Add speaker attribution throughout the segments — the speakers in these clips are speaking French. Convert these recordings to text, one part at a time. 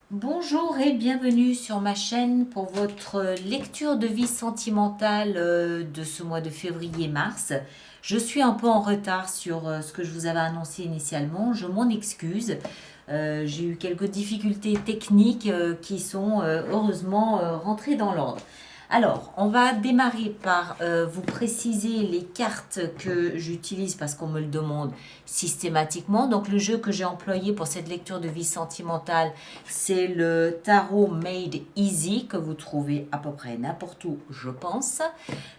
Speaker 1: Bonjour et bienvenue sur ma chaîne pour votre lecture de vie sentimentale de ce mois de février-mars. Je suis un peu en retard sur ce que je vous avais annoncé initialement, je m'en excuse. J'ai eu quelques difficultés techniques qui sont heureusement rentrées dans l'ordre. Alors, on va démarrer par vous préciser les cartes que j'utilise parce qu'on me le demande systématiquement. Donc, le jeu que j'ai employé pour cette lecture de vie sentimentale, c'est le tarot Made Easy que vous trouvez à peu près n'importe où, je pense.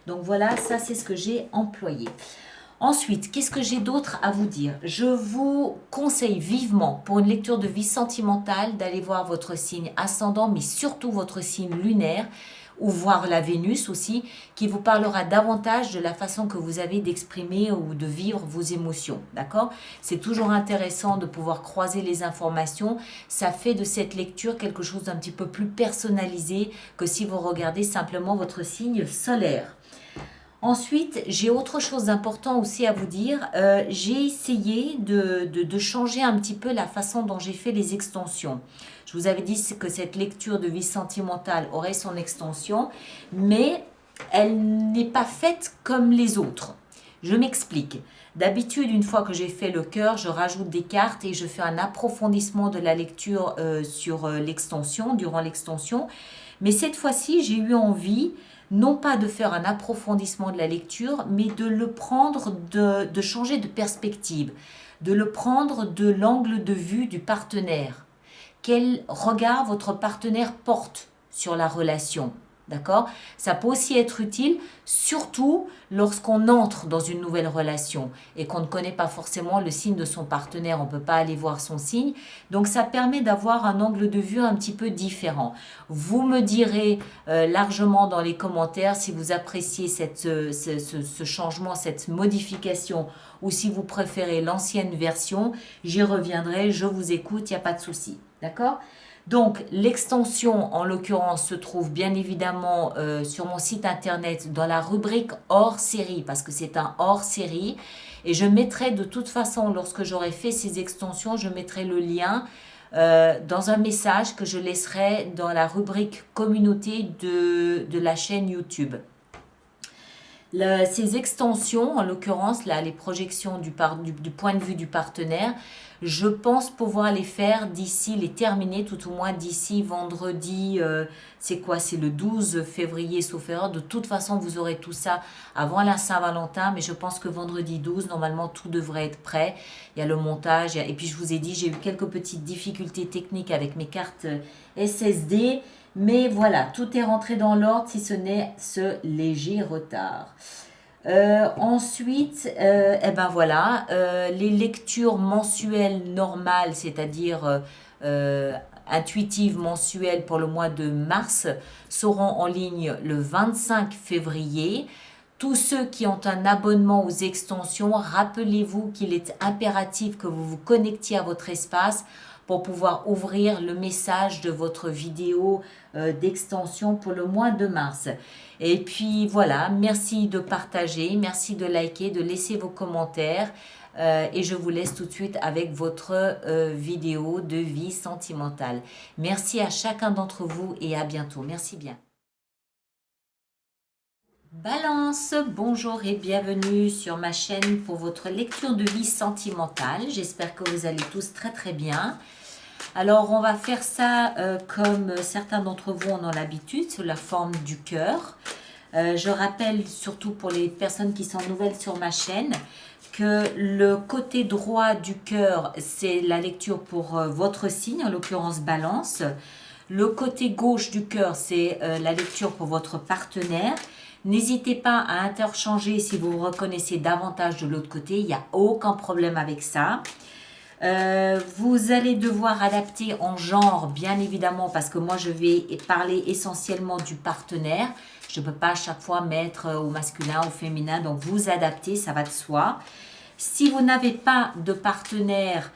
Speaker 1: Donc voilà, ça c'est ce que j'ai employé. Ensuite, qu'est-ce que j'ai d'autre à vous dire? Je vous conseille vivement, pour une lecture de vie sentimentale, d'aller voir votre signe ascendant, mais surtout votre signe lunaire, ou voir la Vénus aussi, qui vous parlera davantage de la façon que vous avez d'exprimer ou de vivre vos émotions. D'accord? C'est toujours intéressant de pouvoir croiser les informations. Ça fait de cette lecture quelque chose d'un petit peu plus personnalisé que si vous regardez simplement votre signe solaire. Ensuite, j'ai autre chose d'important aussi à vous dire. J'ai essayé de changer un petit peu la façon dont j'ai fait les extensions. Je vous avais dit que cette lecture de vie sentimentale aurait son extension, mais elle n'est pas faite comme les autres. Je m'explique. D'habitude, une fois que j'ai fait le cœur, je rajoute des cartes et je fais un approfondissement de la lecture sur l'extension, durant l'extension. Mais cette fois-ci, j'ai eu envie non pas de faire un approfondissement de la lecture, mais de le prendre, de changer de perspective, de le prendre de l'angle de vue du partenaire. Quel regard votre partenaire porte sur la relation? D'accord? Ça peut aussi être utile, surtout lorsqu'on entre dans une nouvelle relation et qu'on ne connaît pas forcément le signe de son partenaire, on ne peut pas aller voir son signe. Donc ça permet d'avoir un angle de vue un petit peu différent. Vous me direz largement dans les commentaires si vous appréciez ce changement, cette modification, ou si vous préférez l'ancienne version. J'y reviendrai, je vous écoute, il n'y a pas de souci. D'accord? Donc, l'extension, en l'occurrence, se trouve bien évidemment sur mon site internet dans la rubrique hors série, parce que c'est un hors série. Et je mettrai de toute façon, lorsque j'aurai fait ces extensions, je mettrai le lien dans un message que je laisserai dans la rubrique communauté de la chaîne YouTube. Ces extensions, en l'occurrence, là, les projections du point de vue du partenaire, je pense pouvoir les faire d'ici, les terminer tout au moins d'ici vendredi, c'est quoi? C'est le 12 février, sauf erreur. De toute façon, vous aurez tout ça avant la Saint-Valentin, mais je pense que vendredi 12, normalement, tout devrait être prêt. Il y a le montage, et puis je vous ai dit, j'ai eu quelques petites difficultés techniques avec mes cartes SSD. Mais voilà, tout est rentré dans l'ordre si ce n'est ce léger retard. Ensuite, eh ben voilà, les lectures mensuelles normales, c'est-à-dire intuitives mensuelles pour le mois de mars, seront en ligne le 25 février. Tous ceux qui ont un abonnement aux extensions, rappelez-vous qu'il est impératif que vous vous connectiez à votre espace pour pouvoir ouvrir le message de votre vidéo d'extension pour le mois de mars. Et puis voilà, merci de partager, merci de liker, de laisser vos commentaires. Et je vous laisse tout de suite avec votre vidéo de vie sentimentale. Merci à chacun d'entre vous et à bientôt. Merci bien. Balance, bonjour et bienvenue sur ma chaîne pour votre lecture de vie sentimentale. J'espère que vous allez tous très très bien. Alors on va faire ça comme certains d'entre vous en ont l'habitude, sous la forme du cœur. Je rappelle surtout pour les personnes qui sont nouvelles sur ma chaîne que le côté droit du cœur, c'est la lecture pour votre signe, en l'occurrence Balance. Le côté gauche du cœur, c'est la lecture pour votre partenaire. N'hésitez pas à interchanger si vous vous reconnaissez davantage de l'autre côté, il n'y a aucun problème avec ça. Vous allez devoir adapter en genre, bien évidemment, parce que moi, je vais parler essentiellement du partenaire. Je ne peux pas à chaque fois mettre au masculin, au féminin, donc vous adaptez, ça va de soi. Si vous n'avez pas de partenaire,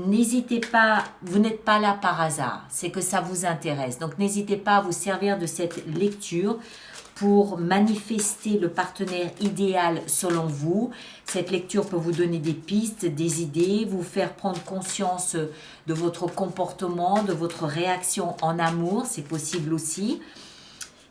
Speaker 1: n'hésitez pas, vous n'êtes pas là par hasard, c'est que ça vous intéresse. Donc n'hésitez pas à vous servir de cette lecture pour manifester le partenaire idéal selon vous. Cette lecture peut vous donner des pistes, des idées, vous faire prendre conscience de votre comportement, de votre réaction en amour, c'est possible aussi.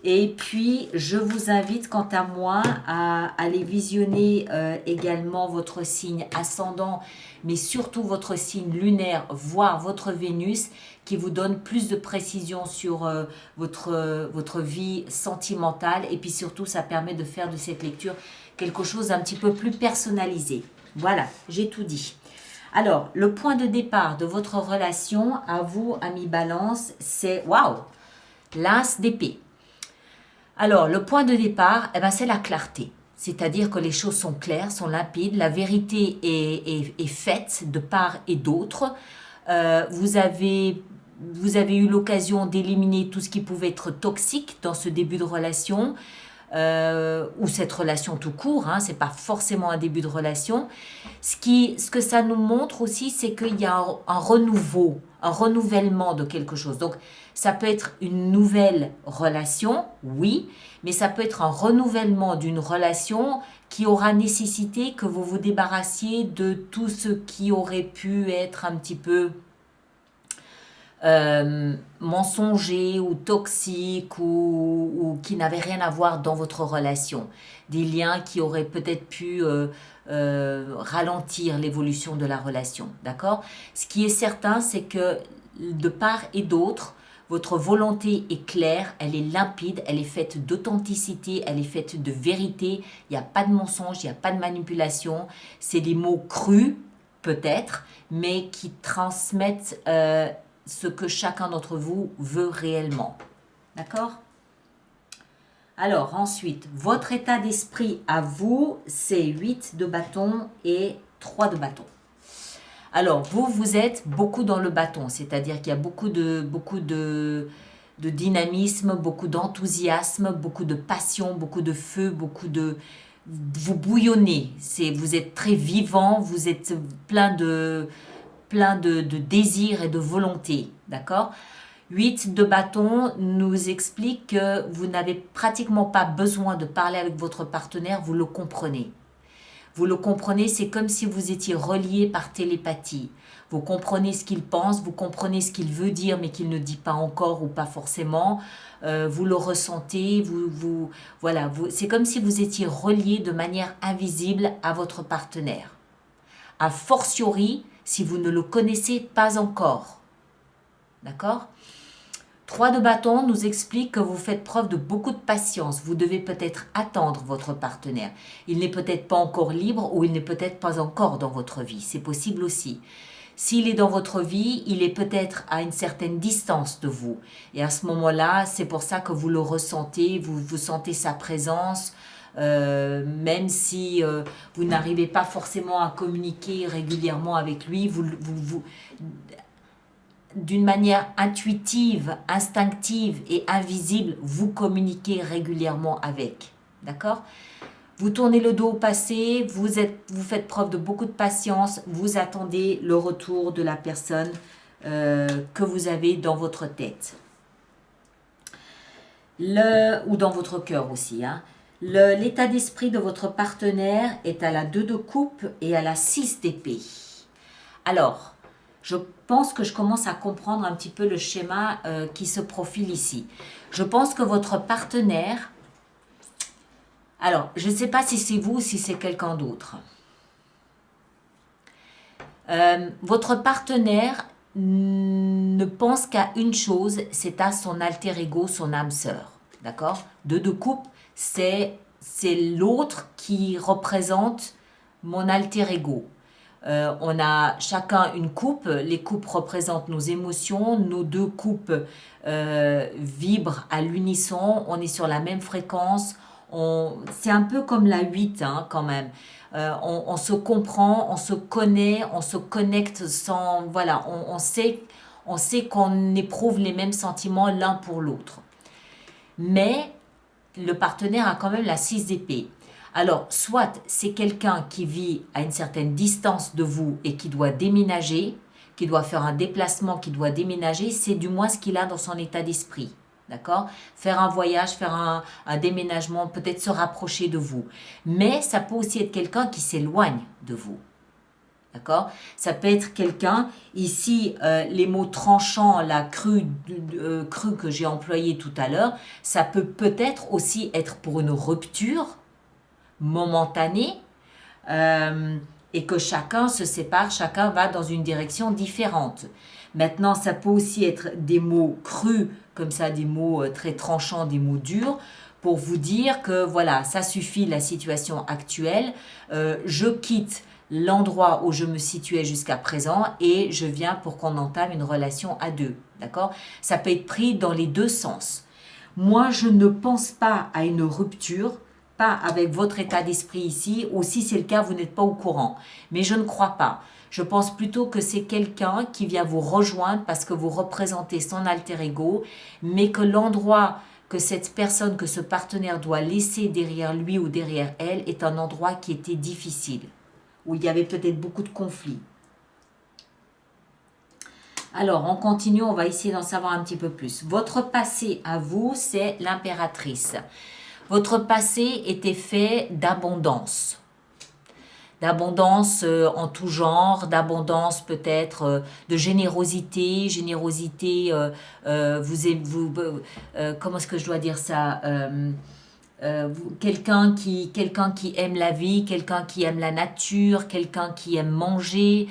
Speaker 1: Et puis, je vous invite, quant à moi, à aller visionner également votre signe ascendant, mais surtout votre signe lunaire, voire votre Vénus, qui vous donne plus de précision sur votre vie sentimentale. Et puis surtout, ça permet de faire de cette lecture quelque chose d'un petit peu plus personnalisé. Voilà, j'ai tout dit. Alors, le point de départ de votre relation, à vous, ami Balance, c'est, waouh, l'As d'épée. Alors, le point de départ, eh ben, c'est la clarté. C'est-à-dire que les choses sont claires, sont limpides, la vérité est faite de part et d'autre. Vous avez eu l'occasion d'éliminer tout ce qui pouvait être toxique dans ce début de relation, ou cette relation tout court, hein, c'est pas forcément un début de relation. Ce que ça nous montre aussi, c'est qu'il y a un renouveau, un renouvellement de quelque chose. Donc, ça peut être une nouvelle relation, oui, mais ça peut être un renouvellement d'une relation qui aura nécessité que vous vous débarrassiez de tout ce qui aurait pu être un petit peu mensonger ou toxique ou qui n'avait rien à voir dans votre relation. Des liens qui auraient peut-être pu ralentir l'évolution de la relation. D'accord? Ce qui est certain, c'est que de part et d'autre, votre volonté est claire, elle est limpide, elle est faite d'authenticité, elle est faite de vérité. Il n'y a pas de mensonge, il n'y a pas de manipulation. C'est des mots crus, peut-être, mais qui transmettent ce que chacun d'entre vous veut réellement. D'accord? Alors, ensuite, votre état d'esprit à vous, c'est 8 de bâton et 3 de bâton. Alors, vous êtes beaucoup dans le bâton, c'est-à-dire qu'il y a beaucoup de dynamisme, beaucoup d'enthousiasme, beaucoup de passion, beaucoup de feu, vous bouillonnez, vous êtes très vivant, vous êtes plein de désir et de volonté, d'accord? 8 de bâton nous explique que vous n'avez pratiquement pas besoin de parler avec votre partenaire, vous le comprenez. Vous le comprenez, c'est comme si vous étiez relié par télépathie. Vous comprenez ce qu'il pense, vous comprenez ce qu'il veut dire, mais qu'il ne dit pas encore ou pas forcément. Vous le ressentez, voilà, c'est comme si vous étiez relié de manière invisible à votre partenaire. A fortiori, si vous ne le connaissez pas encore. D'accord? 3 de bâton nous explique que vous faites preuve de beaucoup de patience. Vous devez peut-être attendre votre partenaire. Il n'est peut-être pas encore libre ou il n'est peut-être pas encore dans votre vie. C'est possible aussi. S'il est dans votre vie, il est peut-être à une certaine distance de vous. Et à ce moment-là, c'est pour ça que vous le ressentez, vous sentez sa présence, même si vous n'arrivez pas forcément à communiquer régulièrement avec lui, d'une manière intuitive, instinctive et invisible, vous communiquez régulièrement avec. D'accord? Vous tournez le dos au passé, vous faites preuve de beaucoup de patience, vous attendez le retour de la personne que vous avez dans votre tête. Ou dans votre cœur aussi. Hein. L'état d'esprit de votre partenaire est à la 2 de coupe et à la 6 d'épée. Alors, je pense que je commence à comprendre un petit peu le schéma qui se profile ici. Je pense que votre partenaire... Alors, je ne sais pas si c'est vous ou si c'est quelqu'un d'autre. Votre partenaire ne pense qu'à une chose, c'est à son alter ego, son âme sœur. D'accord? 2 de coupe, c'est l'autre qui représente mon alter ego. On a chacun une coupe, les coupes représentent nos émotions, nos 2 coupes vibrent à l'unisson, on est sur la même fréquence, c'est un peu comme la 8 hein, quand même. On se comprend, on se connaît, on se connecte sans... Voilà, on sait qu'on éprouve les mêmes sentiments l'un pour l'autre. Mais le partenaire a quand même la 6 d'épée. Alors, soit c'est quelqu'un qui vit à une certaine distance de vous et qui doit déménager, qui doit faire un déplacement, qui doit déménager, c'est du moins ce qu'il a dans son état d'esprit. D'accord? Faire un voyage, faire un déménagement, peut-être se rapprocher de vous. Mais ça peut aussi être quelqu'un qui s'éloigne de vous. D'accord? Ça peut être quelqu'un, ici, les mots tranchants, la crue que j'ai employé tout à l'heure, ça peut-être aussi être pour une rupture momentanée et que chacun se sépare, chacun va dans une direction différente. Maintenant, ça peut aussi être des mots crus, comme ça, des mots très tranchants, des mots durs, pour vous dire que voilà, ça suffit la situation actuelle, je quitte l'endroit où je me situais jusqu'à présent et je viens pour qu'on entame une relation à deux. D'accord? Ça peut être pris dans les deux sens. Moi, je ne pense pas à une rupture, pas avec votre état d'esprit ici, ou si c'est le cas, vous n'êtes pas au courant. Mais je ne crois pas. Je pense plutôt que c'est quelqu'un qui vient vous rejoindre parce que vous représentez son alter ego, mais que l'endroit que cette personne, que ce partenaire doit laisser derrière lui ou derrière elle est un endroit qui était difficile, où il y avait peut-être beaucoup de conflits. Alors, on continue, on va essayer d'en savoir un petit peu plus. Votre passé à vous, c'est l'impératrice. Votre passé était fait d'abondance. D'abondance en tout genre, d'abondance peut-être de générosité, comment est-ce que je dois dire ça quelqu'un qui aime la vie, quelqu'un qui aime la nature, quelqu'un qui aime manger,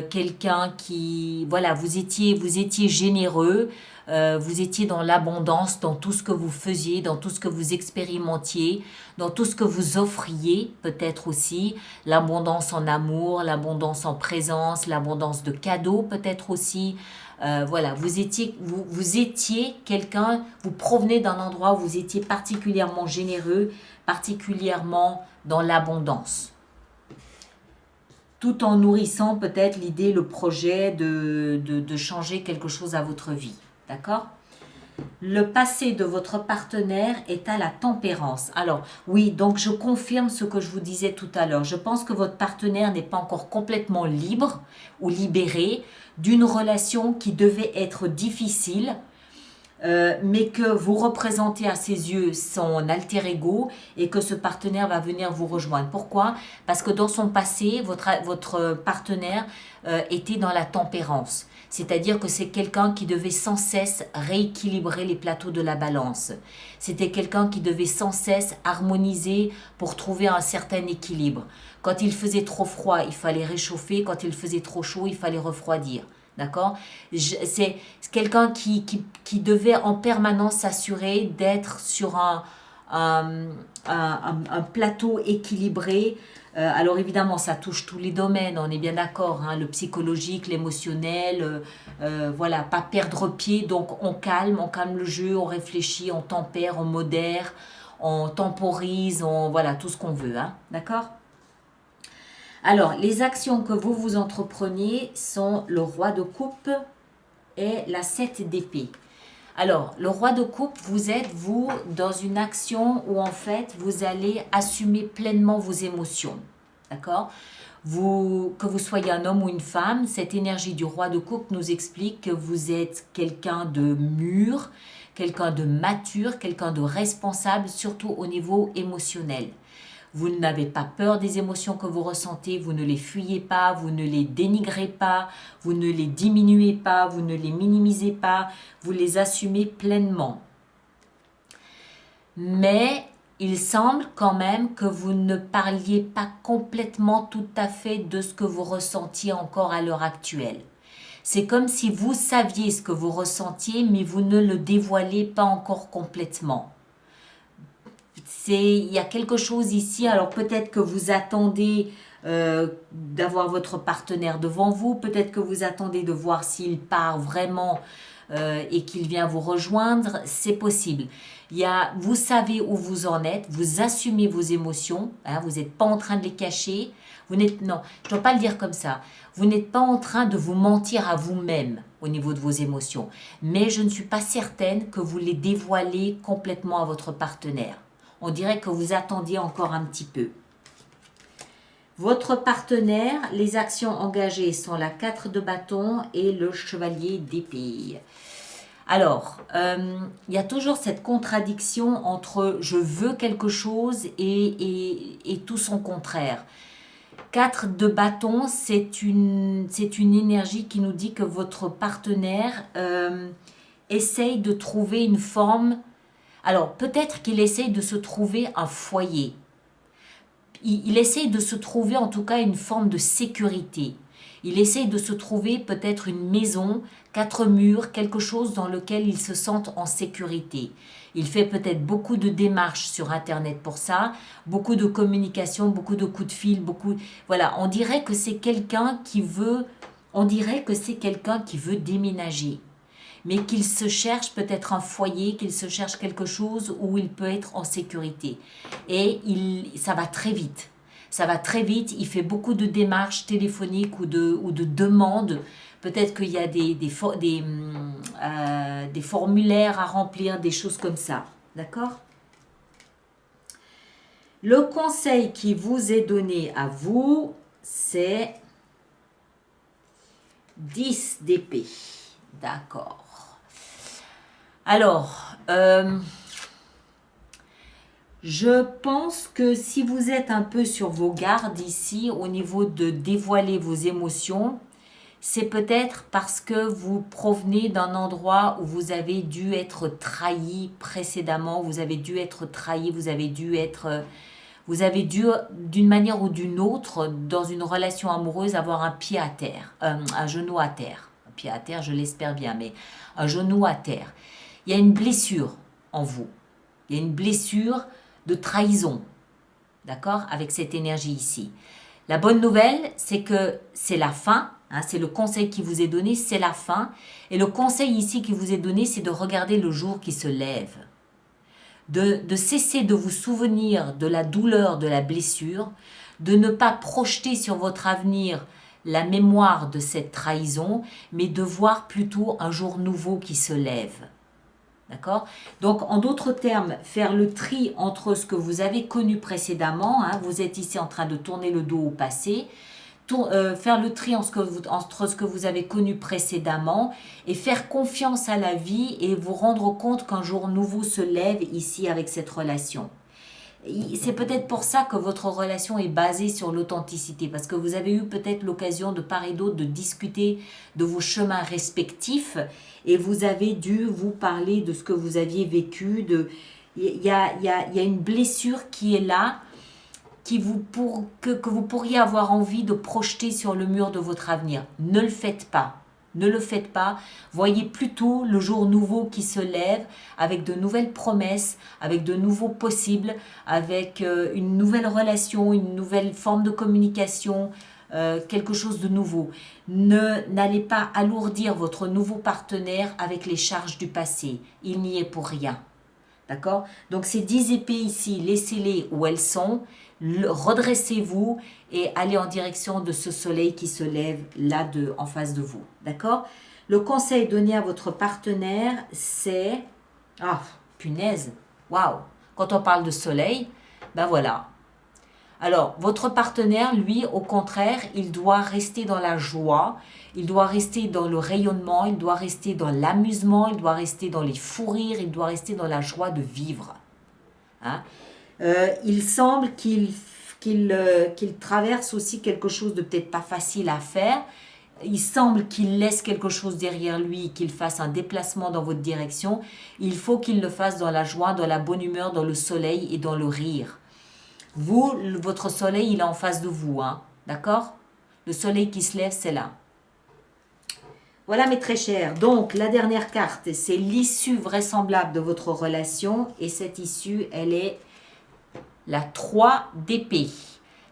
Speaker 1: quelqu'un qui, voilà, vous étiez généreux, vous étiez dans l'abondance, dans tout ce que vous faisiez, dans tout ce que vous expérimentiez, dans tout ce que vous offriez, peut-être aussi, l'abondance en amour, l'abondance en présence, l'abondance de cadeaux, peut-être aussi. Voilà, vous étiez quelqu'un, vous provenez d'un endroit où vous étiez particulièrement généreux, particulièrement dans l'abondance, tout en nourrissant peut-être l'idée, le projet de changer quelque chose à votre vie. D'accord? Le passé de votre partenaire est à la tempérance. Alors, oui, donc je confirme ce que je vous disais tout à l'heure. Je pense que votre partenaire n'est pas encore complètement libre ou libéré d'une relation qui devait être difficile, mais que vous représentez à ses yeux son alter ego et que ce partenaire va venir vous rejoindre. Pourquoi? Parce que dans son passé, votre partenaire était dans la tempérance. C'est-à-dire que c'est quelqu'un qui devait sans cesse rééquilibrer les plateaux de la balance. C'était quelqu'un qui devait sans cesse harmoniser pour trouver un certain équilibre. Quand il faisait trop froid, il fallait réchauffer. Quand il faisait trop chaud, il fallait refroidir. D'accord? C'est quelqu'un qui devait en permanence s'assurer d'être sur un plateau équilibré. Alors évidemment, ça touche tous les domaines, on est bien d'accord, hein, le psychologique, l'émotionnel, voilà, pas perdre pied, donc on calme le jeu, on réfléchit, on tempère, on modère, on temporise, voilà, tout ce qu'on veut, hein, d'accord? Alors, les actions que vous entreprenez sont le roi de coupe et la 7 d'épée. Alors, le roi de coupe, vous êtes, vous, dans une action où, en fait, vous allez assumer pleinement vos émotions. D'accord? Que vous soyez un homme ou une femme, cette énergie du roi de coupe nous explique que vous êtes quelqu'un de mûr, quelqu'un de mature, quelqu'un de responsable, surtout au niveau émotionnel. Vous n'avez pas peur des émotions que vous ressentez, vous ne les fuyez pas, vous ne les dénigrez pas, vous ne les diminuez pas, vous ne les minimisez pas, vous les assumez pleinement. Mais il semble quand même que vous ne parliez pas complètement tout à fait de ce que vous ressentiez encore à l'heure actuelle. C'est comme si vous saviez ce que vous ressentiez, mais vous ne le dévoilez pas encore complètement. Il y a quelque chose ici, alors peut-être que vous attendez d'avoir votre partenaire devant vous, peut-être que vous attendez de voir s'il part vraiment et qu'il vient vous rejoindre, c'est possible. Vous savez où vous en êtes, vous assumez vos émotions, hein, vous n'êtes pas en train de les cacher, non, je ne dois pas le dire comme ça, vous n'êtes pas en train de vous mentir à vous-même au niveau de vos émotions, mais je ne suis pas certaine que vous les dévoilez complètement à votre partenaire. On dirait que vous attendiez encore un petit peu. Votre partenaire, les actions engagées sont la 4 de bâton et le chevalier d'épée. Alors, il y a toujours cette contradiction entre je veux quelque chose et tout son contraire. 4 de bâton, c'est une énergie qui nous dit que votre partenaire essaye de trouver une forme. Alors, peut-être qu'il essaye de se trouver un foyer. Il essaye de se trouver en tout cas une forme de sécurité. Il essaye de se trouver peut-être une maison, 4 murs, quelque chose dans lequel il se sente en sécurité. Il fait peut-être beaucoup de démarches sur Internet pour ça, beaucoup de communication, beaucoup de coups de fil, Voilà, on dirait que c'est quelqu'un qui veut déménager, mais qu'il se cherche peut-être un foyer, qu'il se cherche quelque chose où il peut être en sécurité. Et ça va très vite. Ça va très vite, il fait beaucoup de démarches téléphoniques ou de demandes. Peut-être qu'il y a des formulaires à remplir, des choses comme ça. D'accord? Le conseil qui vous est donné à vous, c'est 10 d'épée. D'accord. Alors, je pense que si vous êtes un peu sur vos gardes ici, au niveau de dévoiler vos émotions, c'est peut-être parce que vous provenez d'un endroit où vous avez dû être trahi précédemment, vous avez dû être trahi, vous avez dû, d'une manière ou d'une autre, dans une relation amoureuse, avoir un pied à terre, un genou à terre. Un pied à terre, je l'espère bien, mais un genou à terre. Il y a une blessure en vous. Il y a une blessure de trahison, d'accord, avec cette énergie ici. La bonne nouvelle, c'est que c'est la fin, hein, c'est le conseil qui vous est donné, c'est la fin. Et le conseil ici qui vous est donné, c'est de regarder le jour qui se lève. De cesser de vous souvenir de la douleur, de la blessure, de ne pas projeter sur votre avenir la mémoire de cette trahison, mais de voir plutôt un jour nouveau qui se lève. D'accord? Donc, en d'autres termes, faire le tri entre ce que vous avez connu précédemment, hein, vous êtes ici en train de tourner le dos au passé, faire le tri entre ce que vous avez connu précédemment et faire confiance à la vie et vous rendre compte qu'un jour nouveau se lève ici avec cette relation. C'est peut-être pour ça que votre relation est basée sur l'authenticité, parce que vous avez eu peut-être l'occasion de part et d'autre de discuter de vos chemins respectifs et vous avez dû vous parler de ce que vous aviez vécu. Il y a une blessure qui est là, que vous pourriez avoir envie de projeter sur le mur de votre avenir. Ne le faites pas. Ne le faites pas. Voyez plutôt le jour nouveau qui se lève avec de nouvelles promesses, avec de nouveaux possibles, avec une nouvelle relation, une nouvelle forme de communication, quelque chose de nouveau. N'allez pas alourdir votre nouveau partenaire avec les charges du passé. Il n'y est pour rien. D'accord? Donc ces 10 épées ici, laissez-les où elles sont, redressez-vous et allez en direction de ce soleil qui se lève là en face de vous. D'accord? Le conseil donné à votre partenaire, c'est... Ah, punaise! Waouh! Quand on parle de soleil, ben voilà. Alors, votre partenaire, lui, au contraire, il doit rester dans la joie, il doit rester dans le rayonnement, il doit rester dans l'amusement, il doit rester dans les fous rires, il doit rester dans la joie de vivre. Hein? Il semble qu'il traverse aussi quelque chose de peut-être pas facile à faire. Il semble qu'il laisse quelque chose derrière lui, qu'il fasse un déplacement dans votre direction. Il faut qu'il le fasse dans la joie, dans la bonne humeur, dans le soleil et dans le rire. Vous, votre soleil, il est en face de vous, hein, d'accord? Le soleil qui se lève, c'est là. Voilà mes très chers. Donc, la dernière carte, c'est l'issue vraisemblable de votre relation. Et cette issue, elle est la 3 d'épée.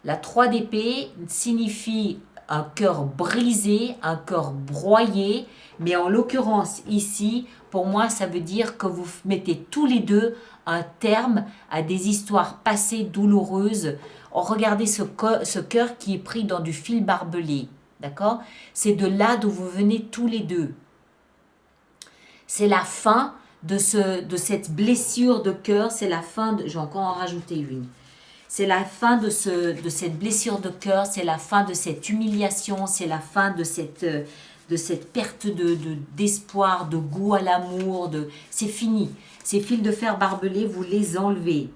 Speaker 1: La 3 d'épée signifie un cœur brisé, un cœur broyé. Mais en l'occurrence, ici, pour moi, ça veut dire que vous mettez tous les deux un terme à des histoires passées douloureuses. Oh, regardez ce cœur qui est pris dans du fil barbelé. D'accord? C'est de là d'où vous venez tous les deux. C'est la fin de cette blessure de cœur, c'est la fin de... Je vais encore en rajouter une. C'est la fin de cette blessure de cœur, c'est la fin de cette humiliation, c'est la fin de cette perte d'espoir, de goût à l'amour. C'est fini. Ces fils de fer barbelés, vous les enlevez.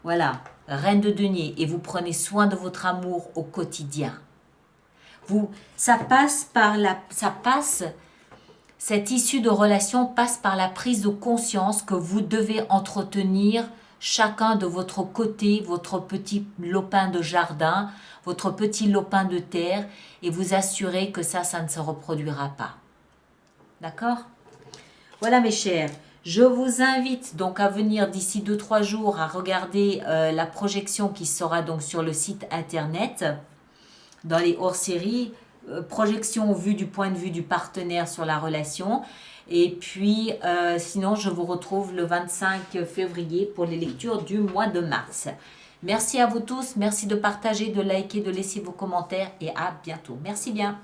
Speaker 1: Voilà, reine de denier. Et vous prenez soin de votre amour au quotidien. Cette issue de relation passe par la prise de conscience que vous devez entretenir chacun de votre côté, votre petit lopin de jardin, votre petit lopin de terre, et vous assurer que ça ne se reproduira pas. D'accord? Voilà mes chers, je vous invite donc à venir d'ici 2-3 jours à regarder la projection qui sera donc sur le site internet, dans les hors-séries, projection vue du point de vue du partenaire sur la relation. Et puis, sinon, je vous retrouve le 25 février pour les lectures du mois de mars. Merci à vous tous, merci de partager, de liker, de laisser vos commentaires et à bientôt. Merci bien.